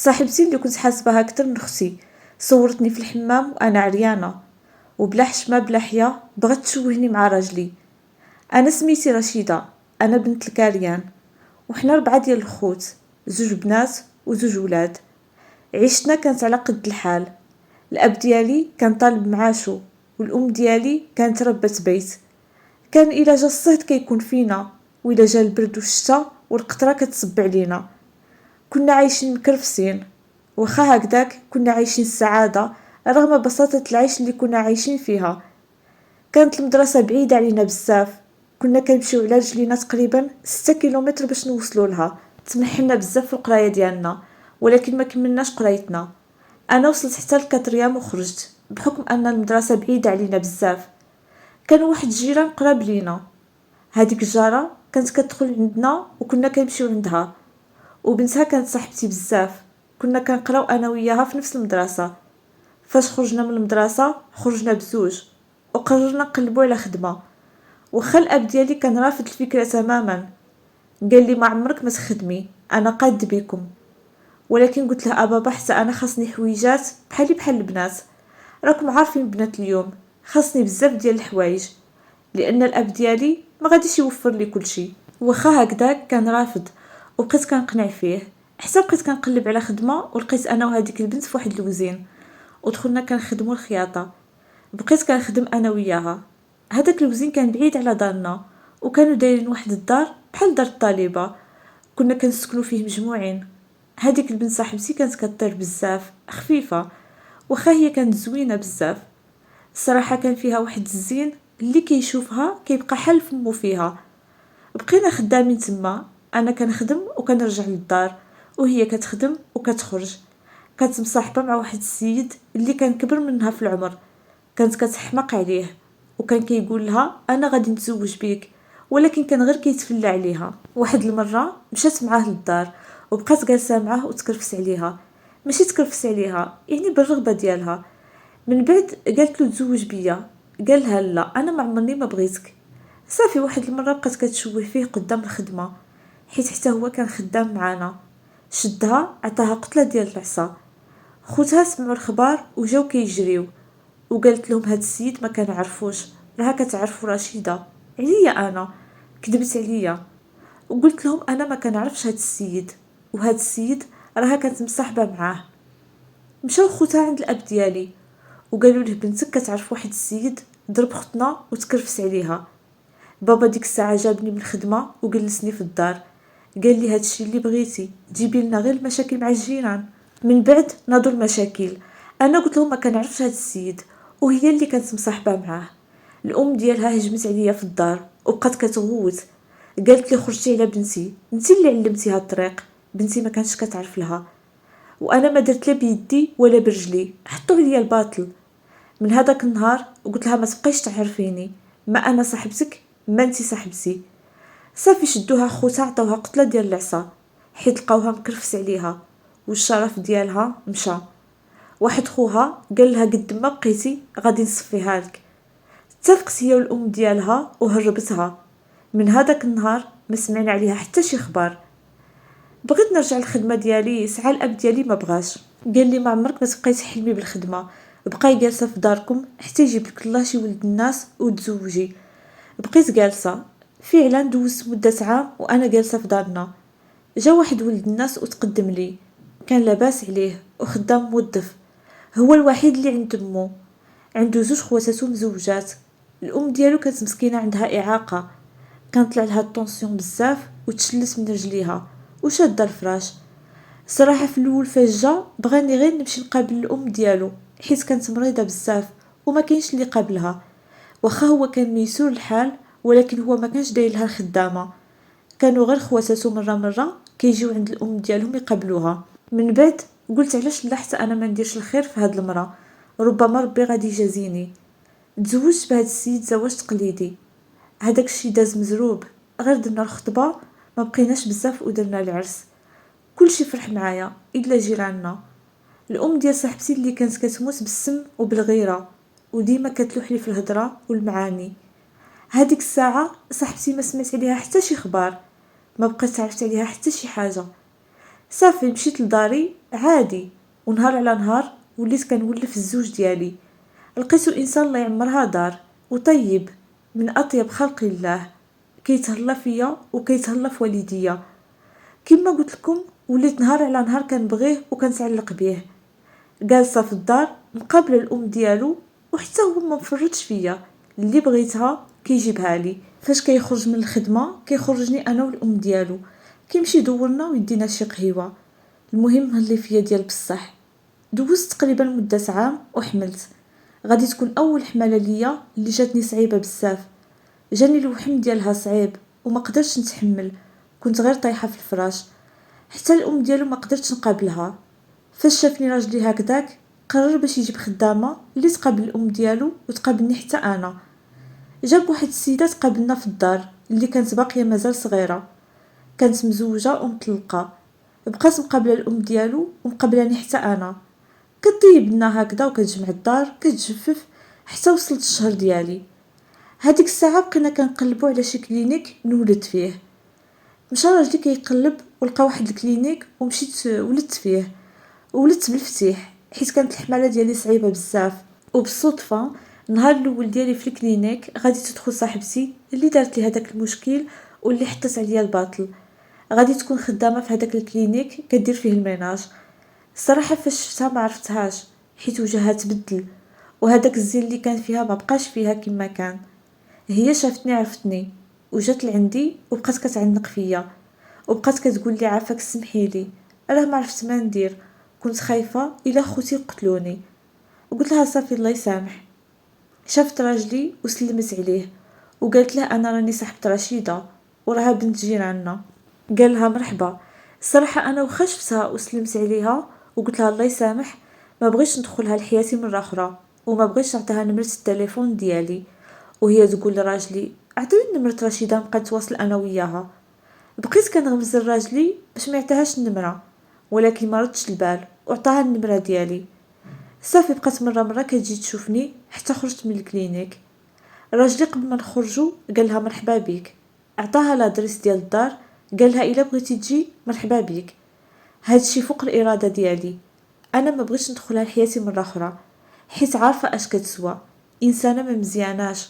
صاحبتي اللي كنت حاسبها اكثر من اختي صورتني في الحمام وانا عريانه، وبلا حشمه بلا حيا بغات تشوهني مع راجلي. انا سميتي رشيده، انا بنت الكاريان، وحنا 4 ديال الخوت، 2 بنات و2 ولاد. عيشتنا كانت على قد الحال. الاب ديالي كان طالب معاشو، والام ديالي كانت ربة بيت. كان الا جا الصهد كيكون فينا، وإلا جا البرد والشتا والقطره كتصب علينا. كنا عايشين مكرفسين، وخا هكداك كنا عايشين السعاده رغم بساطه العيش اللي كنا عايشين فيها. كانت المدرسه بعيده علينا بزاف، كنا كنمشيو على رجلينا تقريبا 6 كيلومتر باش نوصلوا لها. تمحلنا بزاف في القرايه ديالنا، ولكن ما كملناش قرايتنا. انا وصلت حتى لكاتريام وخرجت بحكم ان المدرسه بعيده علينا بزاف. كان واحد الجيران قراب لينا، هذيك الجاره كانت كتدخل عندنا وكنا كنمشيو عندها، وبنتها كانت صاحبتي بزاف. كنا كنقراو انا وياها في نفس المدرسه. فاش خرجنا من المدرسه خرجنا بزوج، وقررنا نقلبوا على خدمه. وخا الاب ديالي كان رافض الفكره تماما، قال لي ما عمرك ما تخدمي، انا قاد بكم. ولكن قلت له بابا حتى انا خاصني حويجات بحال البنات، راكم عارفين بنات اليوم خاصني بزاف ديال الحوايج، لان الاب ديالي ما غاديش يوفر لي كلشي. واخا هكذاك كان رافض، وبقيت كنقنع فيه حتى بقيت كنقلب على خدمه، ولقيت انا وهذيك البنت في واحد الوزين، ودخلنا كنخدموا الخياطه. بقيت كنخدم انا وياها. هذاك الوزين كان بعيد على دارنا، وكانوا دايرين واحد الدار بحال دار الطالبه، كنا كنسكنوا فيه مجموعين. هذيك البنت صاحبتي كانت كطير بزاف خفيفه، واخا هي كانت زوينه بزاف. الصراحه كان فيها واحد الزين اللي كيشوفها كيبقى حل فمو فيها. بقينا خدامين تما، انا كنخدم وكنرجع للدار، وهي كتخدم وكتخرج. كانت مصاحبه مع واحد السيد اللي كان كبر منها في العمر. كانت كتحمق عليه، وكان كيقول لها انا غادي نتزوج بيك، ولكن كان غير كيتفلى عليها. واحد المره مشات معاه للدار، وبقات جالسه معاه وتكرفس عليها. ماشي تكرفس عليها، يعني بالرغبه ديالها. من بعد قالت له تزوج بيا، قال لها لا انا ما عمرني ما بغيتك. صافي واحد المره بقات كتشوه فيه قدام الخدمه، حيت حتى هو كان خدام معانا. شدها عطاها قتله ديال العصا. خوتها سمعوا الخبر وجاو كيجريو، وقالت لهم هاد السيد ما كنعرفوش، راها كتعرفوا رشيده عليا انا. كذبت عليا وقلت لهم انا ما كنعرفش هاد السيد، وهاد السيد راها كانت مصاحبه معاه. مشاو خوتها عند الاب ديالي وقالوا له بنتك كتعرف واحد السيد ضرب اختنا وتكرفس عليها. بابا ديك الساعه جابني من الخدمه وجلسني في الدار، قال لي هادشي اللي بغيتي جيبي لنا غير المشاكل مع الجيران. من بعد ناضوا المشاكل. انا قلت لهم ما كنعرفش هاد السيد، وهي اللي كانت مصاحبه معاه. الام ديالها هجمت عليا في الدار وبقات كتغوت، قالت لي خرجتي على بنتي، انت اللي علمتيها الطريق، بنتي ما كانتش كتعرف لها. وانا ما درت لا بيدي ولا برجلي، حطوا عليا الباطل. من هذاك النهار قلت لها ما تبقيش تعرفيني، ما انا صاحبتك ما انتي صاحبتي. صافي شدوها خوتها عطاوها قتله ديال العصا، حيت لقاوها مكرفس عليها والشرف ديالها مشى. واحد خوها قال لها قد ما بقيتي غادي نصفيها لك. اتفقت هي والام ديالها وهربتها. من هذاك النهار ما سمعنا عليها حتى شي خبر. بغيت نرجع للخدمه ديالي، سعى الاب ديالي ما بغاش، قال لي ما عمرك ما تبقاي تحلمي بالخدمه، بقاي جالسه في داركم حتى يجيب لك الله شي ولد الناس وتزوجي. بقيت جالسه فعلا، دوزت مده عام وانا جالسه في دارنا. جا واحد ولد الناس وتقدم لي، كان لاباس عليه وخدام موظف، هو الوحيد اللي عند امه. عنده 2 خواتاتو مزوجات. الام ديالو كانت مسكينه عندها اعاقه، كان طلع لها الطونسيون بزاف وتشلت من رجليها وشاده الفراش. صراحه في الاول فاجا بغاني غير نمشي نقابل الام ديالو، حيت كانت مريضه بزاف وما كاينش اللي قابلها. واخا هو كان ميسور الحال، ولكن هو ما كانش داير لها الخدامه. كانوا غير خواتاتو مره كيجيو عند الام ديالهم يقابلوها. من بعد قلت علاش لا حتى انا ما نديرش الخير في هاد المراه، ربما ربي غادي يجازيني. تزوجت بهاد السيد زواج تقليدي. هذاك الشيء داز مزروب، غير درنا الخطبه ما بقيناش بزاف ودرنا العرس. كلشي فرح معايا الا جيراننا. الام ديال صاحبتي اللي كانت كتموت بالسم وبالغيره، وديما كتلوح لي في الهضره والمعاني. هذيك الساعه صاحبتي ما سمعت عليها حتى شي خبر، ما بقيت عرفت عليها حتى شي حاجه. صافي مشيت لداري عادي، ونهار على نهار وليت كنولف الزوج ديالي. لقيتو انسان الله يعمرها دار وطيب، من اطيب خلق الله، كيتهلا فيا وكيتهلا في والديا. كما قلت لكم وليت نهار على نهار كنبغيه وكنتعلق بيه. جالسه في الدار مقابله الام ديالو، وحتى هو ما مفرطش فيا، اللي بغيتها كيجيبها لي. فاش كيخرج من الخدمه كيخرجني انا والام ديالو، كيمشي يدورنا ويدينا شي قهيوه. المهم هلي فيا ديال بصح. دوزت تقريبا مده عام وحملت. غادي تكون اول حمله ليا اللي جاتني صعيبه بزاف. جاني الوحم ديالها صعيب وما قدرتش نتحمل، كنت غير طايحه في الفراش. حتى الام ديالو ما قدرتش نقابلها. فاش شافني راجلي هكذاك قرر باش يجيب خدامه اللي تقابل الام ديالو وتقابلني حتى انا. جاب واحد السيده تقابلنا في الدار اللي كانت باقيه مازال صغيره، كانت مزوجه ومطلقه. بقات مقابله الام ديالو ومقابلاني حتى انا، كطيب لنا هكذا وكتجمع الدار كتجفف حتى وصلت الشهر ديالي. هذيك الساعه بقينا كنقلبوا على شي كلينيك نولد فيه. مشى راجلي كيقلب ولقى واحد الكلينيك ومشيت ولدت فيه، ولدت بالفتيح حيت كانت الحماله ديالي صعيبه بزاف. وبالصدفه النهار الاول ديالي في الكلينيك غادي تدخل صاحبتي اللي دارت لي هذاك المشكل واللي حطت عليا الباطل. غادي تكون خدامه في هذاك الكلينيك كدير فيه الميناج. الصراحه فاش شفتها ما عرفتهاش حيت وجهها تبدل، وهذاك الزين اللي كان فيها ما بقاش فيها كما كان. هي شافتني عرفتني وجات لعندي وبقات كتعنق فيا، وبقات كتقول لي عافاك سمحي لي، راه ما عرفت ما ندير، كنت خايفه الا خوتي يقتلوني. وقلت لها صافي الله يسامح. شافت راجلي وسلمت عليه وقالت له انا راني صاحبه رشيده وراها بنت جيراننا. قال لها مرحبا. الصراحه انا وخا شفتها وسلمت عليها وقلت لها الله يسامح، ما بغيتش ندخلها لحياتي مره اخرى، وما بغيتش نعطيها نمره التليفون ديالي. وهي تقول لراجلي عطيني نمره رشيده نبقى نتواصل انا وياها. بقيت كنغمز لراجلي باش ما يعطيهاش النمره، ولكن ما ردش البال وعطاها النمره ديالي. صافي بقات مره كتجي تشوفني حتى خرجت من الكلينيك. راجلي قبل ما نخرجوا قال لها مرحبا بك، عطاها لادريس ديال الدار، قال لها الا بغيتي تجي مرحبا بك. هادشي فوق الاراده ديالي. انا ما بغيتش ندخلها لحياتي مره اخرى حيت عارفه اش كتسوى، انسانه ما مزياناش.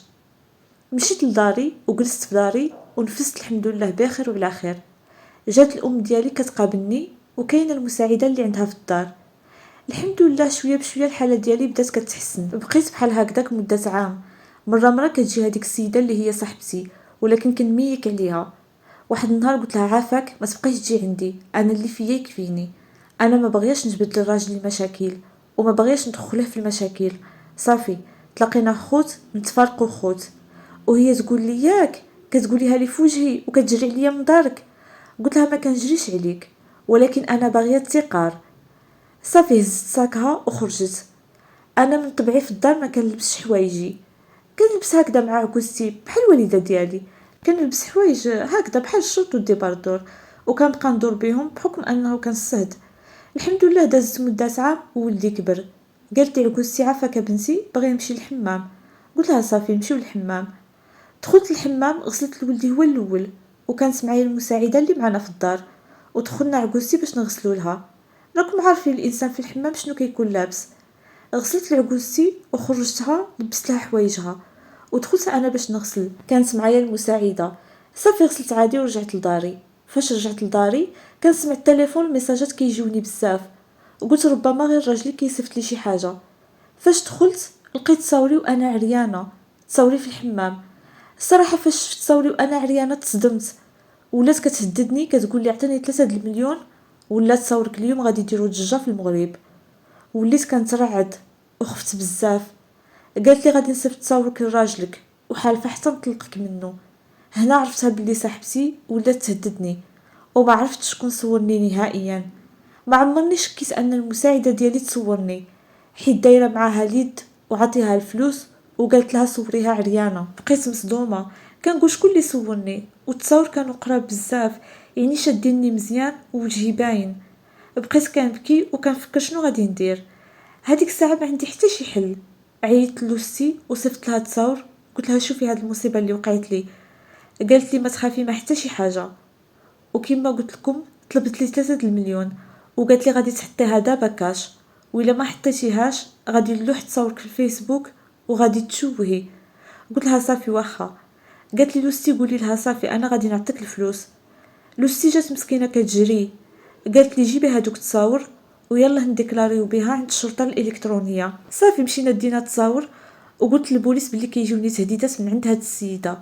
مشيت لداري وجلست في داري ونفست الحمد لله بخير وعلى خير. جات الام ديالي كتقابلني وكاينه المساعده اللي عندها في الدار. الحمد لله شويه بشويه الحاله ديالي بدات كتحسن. بقيت بحال هكذاك مده عام. مره كتجي هذيك السيده اللي هي صاحبتي ولكن كنميك عليها. واحد النهار قلت لها عافاك ما تبقيش تجي عندي، انا اللي فيا يكفيني. انا ما بغياش نجبد للراجل المشاكل وما بغياش ندخله في المشاكل. صافي تلاقينا خوت نتفارقوا خوت. وهي تقول لي ياك كتقوليها لي في وجهي وكتجري عليا من دارك. قلت لها ما كنجريش عليك، ولكن انا باغيه التقار. صافي هزت ساكها وخرجت. انا من طبعي في الدار ما كنلبسش حوايجي، كنلبس هكذا مع عكوزتي بحال الوالده ديالي. كنلبس حوايج هكذا بحال الشورت والديباردور، وكنبقى ندور بهم بحكم انه كنصهد. الحمد لله دازت مده عام وولدي كبر. قالت لي عكوزتي عافاك بنتي باغي نمشي للحمام. قلت لها صافي نمشيو للحمام. دخلت الحمام غسلت لولدي هو الاول، وكانت معايا المساعده اللي معنا في الدار، ودخلنا عكوزتي باش نغسلو لها. راكم عارفين الانسان في الحمام شنو كيكون لابس. غسلت لعكوزتي وخرجتها لبست لها حوايجها، ودخلت انا باش نغسل، كانت معايا المساعده. صافي غسلت عادي ورجعت لداري. فاش رجعت لداري كنسمع التليفون الميساجات كيجيوني بزاف، وقلت ربما غير راجلي كيصيفط لي شي حاجه. فاش دخلت لقيت تصاوري وانا عريانه، تصاوري في الحمام. الصراحه فاش شفت تصاوري وانا عريانه تصدمت، ولات كتهددني كتقول لي عطيني 3 المليون ولا تصاورك اليوم غادي يديروا ضجه في المغرب. وليت كنترعد وخفت بزاف. قالت لي غادي نصيفط تصاورك لراجلك وحالفه حتى نطلقك منه. هنا عرفتها بلي صاحبتي ولات تهددني، وما عرفتش شكون صورني نهائيا. ما عمرني شكيت ان المساعده ديالي تصورني حيت دايره معاها اليد وعطيها الفلوس وقالت لها صوريها عريانه. بقيت مصدومه، كنقول شكون اللي صورني، والتصاور كانوا قراب بزاف يعني شاديني مزيان ووجهي باين. بقيت كنبكي وكنفكر شنو غادي ندير. هذيك الساعه ما عندي حتى شي حل. عيطت لوستي وصفت لها التصاور، قلت لها شوفي هاد المصيبه اللي وقعت لي. قالت لي ما تخافي ما حتى شي حاجه. وكما قلت لكم طلبت لي 3 المليون وقالت لي غادي تحطيها دابا كاش، وإلا ما حطيتيهاش غادي نلوح تصورك في الفيسبوك وغادي تشوهي. قلت لها صافي واخا. قالت لي لوستي قولي لها صافي انا غادي نعطيك الفلوس. لوستي جات مسكينه كتجري، قالت لي جيبي هادوك التصاور ويلا نديكلاريو بها عند الشرطه الالكترونيه. صافي مشينا دينا تصاور وقلت للبوليس بلي كيجوني تهديدات من عند هاد السيده.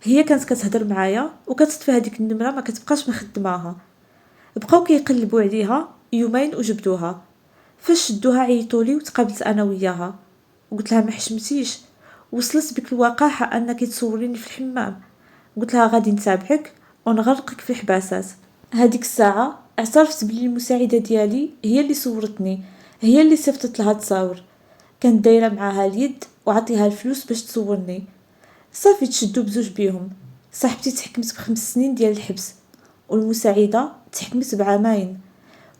هي كانت كتهضر معايا وكتطفي هذيك النمره ما كتبقاش مخدماها. بقاو كيقلبوا عليها يومين وجبدوها. فاش شدوها عيطولي وتقابلت انا وياها وقلت لها ما حشمتيش، وصلت بك الوقاحه انك تصوريني في الحمام. قلت لها غادي نتابعك ونغرقك في الحباسات. هذيك الساعه اعترفت بلي المساعده ديالي هي اللي صورتني، هي اللي صيفطت لها التصاور، كانت دايره معاها اليد وعطيها الفلوس باش تصورني. صافي تشدوا بزوج بيهم. صاحبتي تحكمت ب5 سنين ديال الحبس والمساعده تحكمت بعامين،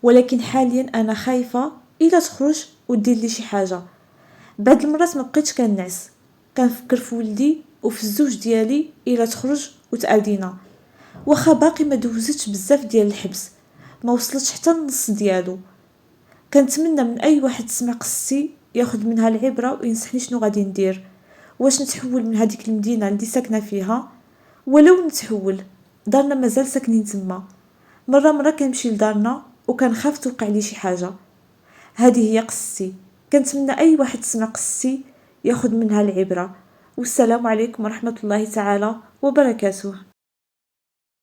ولكن حاليا انا خايفه الا تخرج ودير لي شي حاجه. بعد المرات ما بقيتش كنعس، كنفكر في ولدي وفي الزوج ديالي الا تخرج وتعادينا. واخا باقي ما دوزتش بزاف ديال الحبس، ما وصلتش حتى النص ديالو. كنتمنى من اي واحد سمع قصتي ياخذ منها العبره وينصحني شنو غادي ندير. واش نتحول من هذيك المدينه اللي ساكنه فيها، ولو نتحول دارنا مازال ساكنين تما. مره كنمشي لدارنا وكنخاف توقع لي شي حاجه. هذه هي قصتي، كنتمنى اي واحد سمع قصتي ياخذ منها العبره. والسلام عليكم ورحمه الله تعالى وبركاته.